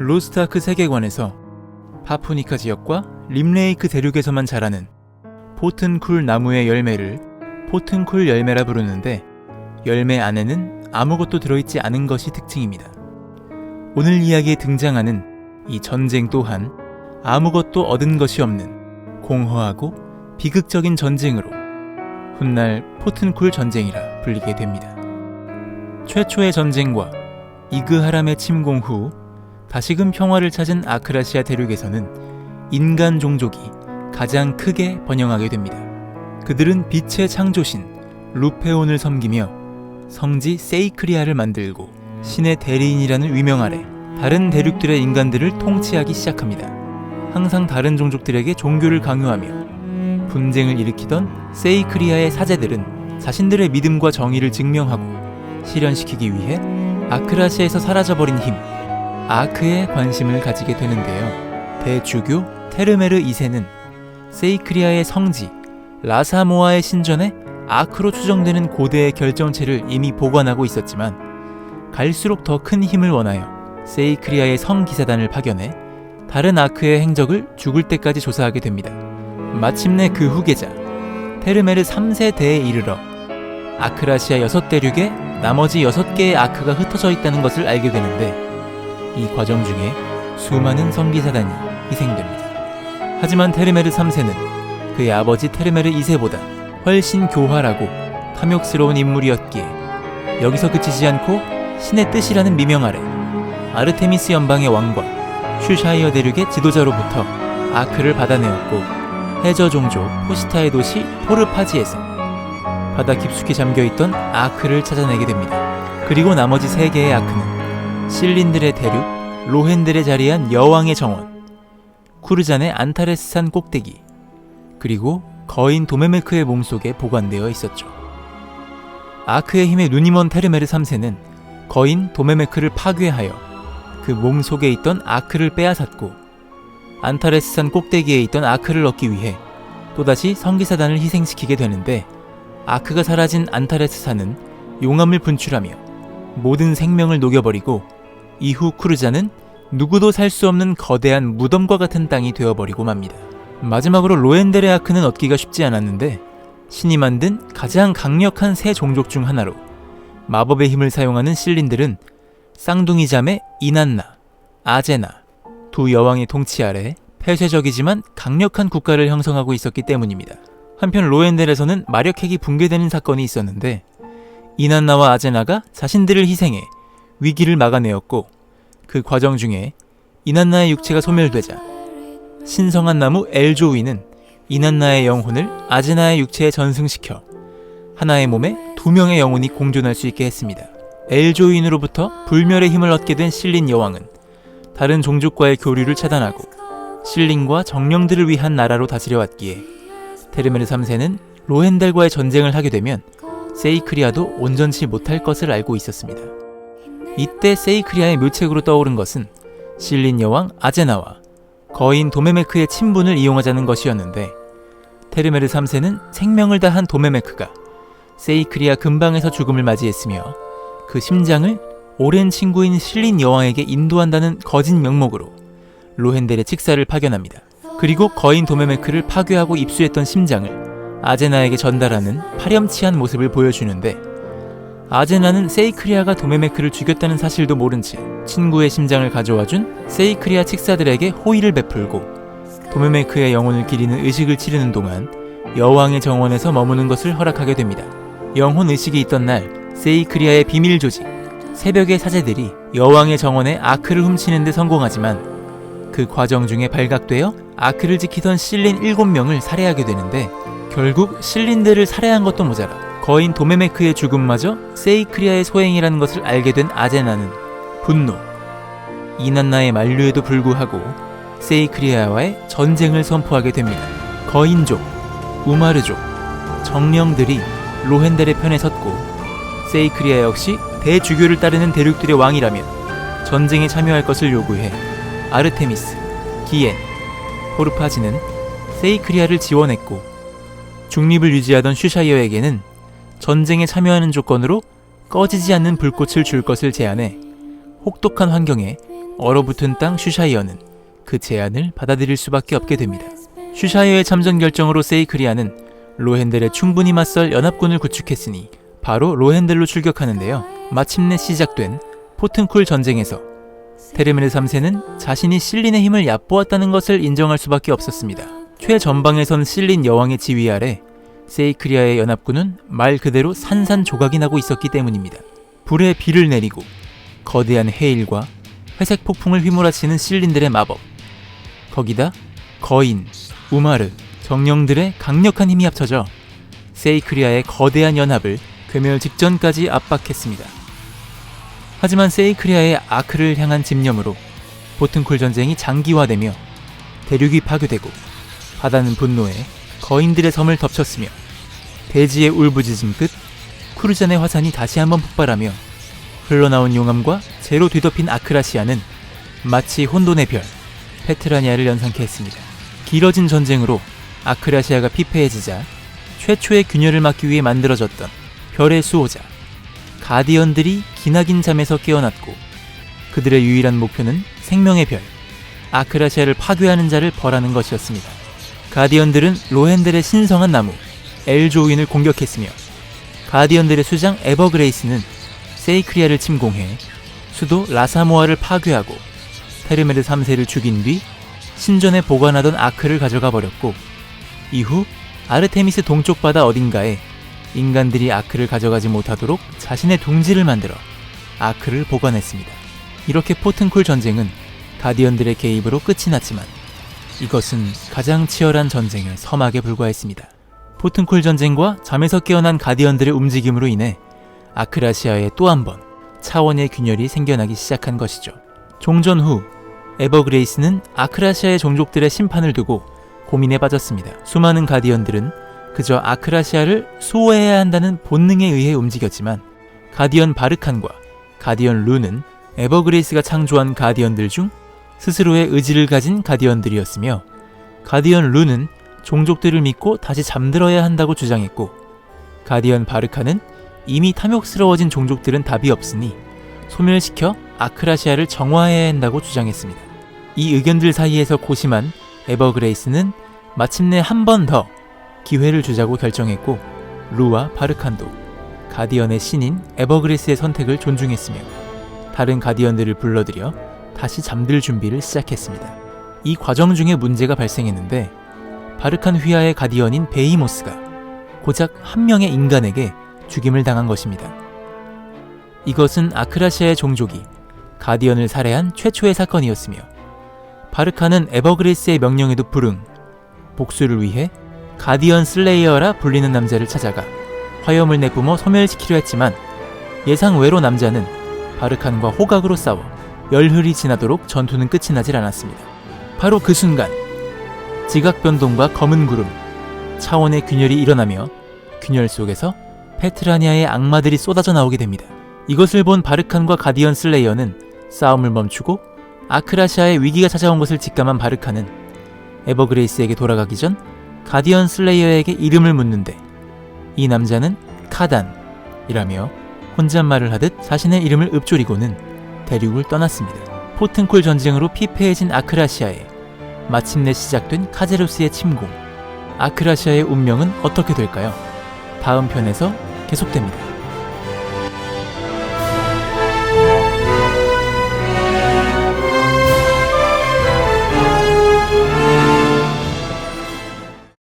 로스트아크 세계관에서 파푸니카 지역과 림레이크 대륙에서만 자라는 포튼쿨 나무의 열매를 포튼쿨 열매라 부르는데, 열매 안에는 아무것도 들어있지 않은 것이 특징입니다. 오늘 이야기에 등장하는 이 전쟁 또한 아무것도 얻은 것이 없는 공허하고 비극적인 전쟁으로 훗날 포튼쿨 전쟁이라 불리게 됩니다. 최초의 전쟁과 이그하람의 침공 후 다시금 평화를 찾은 아크라시아 대륙에서는 인간 종족이 가장 크게 번영하게 됩니다. 그들은 빛의 창조신 루페온을 섬기며 성지 세이크리아를 만들고 신의 대리인이라는 위명 아래 다른 대륙들의 인간들을 통치하기 시작합니다. 항상 다른 종족들에게 종교를 강요하며 분쟁을 일으키던 세이크리아의 사제들은 자신들의 믿음과 정의를 증명하고 실현시키기 위해 아크라시아에서 사라져버린 힘, 아크에 관심을 가지게 되는데요. 대주교 테르메르 2세는 세이크리아의 성지 라사모아의 신전에 아크로 추정되는 고대의 결정체를 이미 보관하고 있었지만, 갈수록 더 큰 힘을 원하여 세이크리아의 성기사단을 파견해 다른 아크의 행적을 죽을 때까지 조사하게 됩니다. 마침내 그 후계자 테르메르 3세대에 이르러 아크라시아 6대륙에 나머지 6개의 아크가 흩어져 있다는 것을 알게 되는데, 이 과정 중에 수많은 성기사단이 희생됩니다. 하지만 테르메르 3세는 그의 아버지 테르메르 2세보다 훨씬 교활하고 탐욕스러운 인물이었기에 여기서 그치지 않고 신의 뜻이라는 미명 아래 아르테미스 연방의 왕과 슈샤이어 대륙의 지도자로부터 아크를 받아내었고, 해저 종족 포시타의 도시 포르파지에서 바다 깊숙이 잠겨있던 아크를 찾아내게 됩니다. 그리고 나머지 3개의 아크는 실린들의 대륙 로헨델에 자리한 여왕의 정원, 쿠르잔의 안타레스산 꼭대기, 그리고 거인 도메메크의 몸속에 보관되어 있었죠. 아크의 힘에 눈이 먼 테르메르 3세는 거인 도메메크를 파괴하여 그 몸속에 있던 아크를 빼앗았고, 안타레스산 꼭대기에 있던 아크를 얻기 위해 또다시 성기사단을 희생시키게 되는데, 아크가 사라진 안타레스산은 용암을 분출하며 모든 생명을 녹여버리고, 이후 쿠르잔은 누구도 살 수 없는 거대한 무덤과 같은 땅이 되어버리고 맙니다. 마지막으로 로엔델의 아크는 얻기가 쉽지 않았는데, 신이 만든 가장 강력한 새 종족 중 하나로 마법의 힘을 사용하는 실린들은 쌍둥이 자매 이난나, 아제나 두 여왕의 통치 아래 폐쇄적이지만 강력한 국가를 형성하고 있었기 때문입니다. 한편 로엔델에서는 마력핵이 붕괴되는 사건이 있었는데, 이난나와 아제나가 자신들을 희생해 위기를 막아내었고, 그 과정 중에 이난나의 육체가 소멸되자 신성한 나무 엘조위는 이난나의 영혼을 아제나의 육체에 전승시켜 하나의 몸에 2명의 영혼이 공존할 수 있게 했습니다. 엘조인으로부터 불멸의 힘을 얻게 된 실린 여왕은 다른 종족과의 교류를 차단하고 실린과 정령들을 위한 나라로 다스려왔기에 테르메르 3세는 로헨델과의 전쟁을 하게 되면 세이크리아도 온전치 못할 것을 알고 있었습니다. 이때 세이크리아의 묘책으로 떠오른 것은 실린 여왕 아제나와 거인 도메메크의 친분을 이용하자는 것이었는데, 테르메르 3세는 생명을 다한 도메메크가 세이크리아 근방에서 죽음을 맞이했으며 그 심장을 오랜 친구인 실린 여왕에게 인도한다는 거짓 명목으로 로헨델의 칙사를 파견합니다. 그리고 거인 도메메크를 파괴하고 입수했던 심장을 아제나에게 전달하는 파렴치한 모습을 보여주는데, 아제나는 세이크리아가 도메메크를 죽였다는 사실도 모른 채 친구의 심장을 가져와준 세이크리아 칙사들에게 호의를 베풀고 도메메크의 영혼을 기리는 의식을 치르는 동안 여왕의 정원에서 머무는 것을 허락하게 됩니다. 영혼 의식이 있던 날 세이크리아의 비밀 조직 새벽의 사제들이 여왕의 정원에 아크를 훔치는 데 성공하지만, 그 과정 중에 발각되어 아크를 지키던 실린 7명을 살해하게 되는데, 결국 실린들을 살해한 것도 모자라 거인 도메메크의 죽음마저 세이크리아의 소행이라는 것을 알게 된 아제나는 분노, 이난나의 만류에도 불구하고 세이크리아와의 전쟁을 선포하게 됩니다. 거인족, 우마르족, 정령들이 로헨델의 편에 섰고, 세이크리아 역시 대주교를 따르는 대륙들의 왕이라면 전쟁에 참여할 것을 요구해 아르테미스, 기엔, 포르파지는 세이크리아를 지원했고, 중립을 유지하던 슈샤이어에게는 전쟁에 참여하는 조건으로 꺼지지 않는 불꽃을 줄 것을 제안해 혹독한 환경에 얼어붙은 땅 슈샤이어는 그 제안을 받아들일 수밖에 없게 됩니다. 슈샤이어의 참전 결정으로 세이크리아는 로헨델에 충분히 맞설 연합군을 구축했으니 바로 로헨델로 출격하는데요. 마침내 시작된 포튼쿨 전쟁에서 테르메르 3세는 자신이 실린의 힘을 얕보았다는 것을 인정할 수밖에 없었습니다. 최전방에선 실린 여왕의 지휘 아래 세이크리아의 연합군은 말 그대로 산산조각이 나고 있었기 때문입니다. 불에 비를 내리고 거대한 해일과 회색 폭풍을 휘몰아치는 실린들의 마법, 거기다 거인, 우마르, 정령들의 강력한 힘이 합쳐져 세이크리아의 거대한 연합을 괴멸 직전까지 압박했습니다. 하지만 세이크리아의 아크를 향한 집념으로 포튼쿨 전쟁이 장기화되며 대륙이 파괴되고 바다는 분노에 거인들의 섬을 덮쳤으며 대지의 울부짖음 끝 쿠르잔의 화산이 다시 한번 폭발하며 흘러나온 용암과 재로 뒤덮인 아크라시아는 마치 혼돈의 별 페트라니아를 연상케 했습니다. 길어진 전쟁으로 아크라시아가 피폐해지자 최초의 균열을 막기 위해 만들어졌던 별의 수호자 가디언들이 기나긴 잠에서 깨어났고 그들의 유일한 목표는 생명의 별 아크라시아를 파괴하는 자를 벌하는 것이었습니다. 가디언들은 로헨델의 신성한 나무 엘조윈을 공격했으며 가디언들의 수장 에버그레이스는 세이크리아를 침공해 수도 라사모아를 파괴하고 테르메르 3세를 죽인 뒤 신전에 보관하던 아크를 가져가 버렸고 이후 아르테미스 동쪽 바다 어딘가에 인간들이 아크를 가져가지 못하도록 자신의 둥지를 만들어 아크를 보관했습니다. 이렇게 포튼쿨 전쟁은 가디언들의 개입으로 끝이 났지만 이것은 가장 치열한 전쟁의 서막에 불과했습니다. 포튼쿨 전쟁과 잠에서 깨어난 가디언들의 움직임으로 인해 아크라시아에 또 한 번 차원의 균열이 생겨나기 시작한 것이죠. 종전 후 에버그레이스는 아크라시아의 종족들의 심판을 두고 고민에 빠졌습니다. 수많은 가디언들은 그저 아크라시아를 수호해야 한다는 본능에 의해 움직였지만 가디언 바르칸과 가디언 루는 에버그레이스가 창조한 가디언들 중 스스로의 의지를 가진 가디언들이었으며 가디언 루는 종족들을 믿고 다시 잠들어야 한다고 주장했고 가디언 바르칸은 이미 탐욕스러워진 종족들은 답이 없으니 소멸시켜 아크라시아를 정화해야 한다고 주장했습니다. 이 의견들 사이에서 고심한 에버그레이스는 마침내 한 번 더 기회를 주자고 결정했고 루와 바르칸도 가디언의 신인 에버그레이스의 선택을 존중했으며 다른 가디언들을 불러들여 다시 잠들 준비를 시작했습니다. 이 과정 중에 문제가 발생했는데 바르칸 휘하의 가디언인 베이모스가 고작 한 명의 인간에게 죽임을 당한 것입니다. 이것은 아크라시아의 종족이 가디언을 살해한 최초의 사건이었으며 바르칸은 에버그레이스의 명령에도 불응 복수를 위해 가디언 슬레이어라 불리는 남자를 찾아가 화염을 내뿜어 소멸시키려 했지만 예상 외로 남자는 바르칸과 호각으로 싸워 열흘이 지나도록 전투는 끝이 나질 않았습니다. 바로 그 순간 지각 변동과 검은 구름, 차원의 균열이 일어나며 균열 속에서 페트라니아의 악마들이 쏟아져 나오게 됩니다. 이것을 본 바르칸과 가디언 슬레이어는 싸움을 멈추고 아크라시아의 위기가 찾아온 것을 직감한 바르칸은 에버그레이스에게 돌아가기 전 가디언 슬레이어에게 이름을 묻는데 이 남자는 카단이라며 혼잣말을 하듯 자신의 이름을 읊조리고는 대륙을 떠났습니다. 포튼쿨 전쟁으로 피폐해진 아크라시아에 마침내 시작된 카제로스의 침공. 아크라시아의 운명은 어떻게 될까요? 다음 편에서 계속됩니다.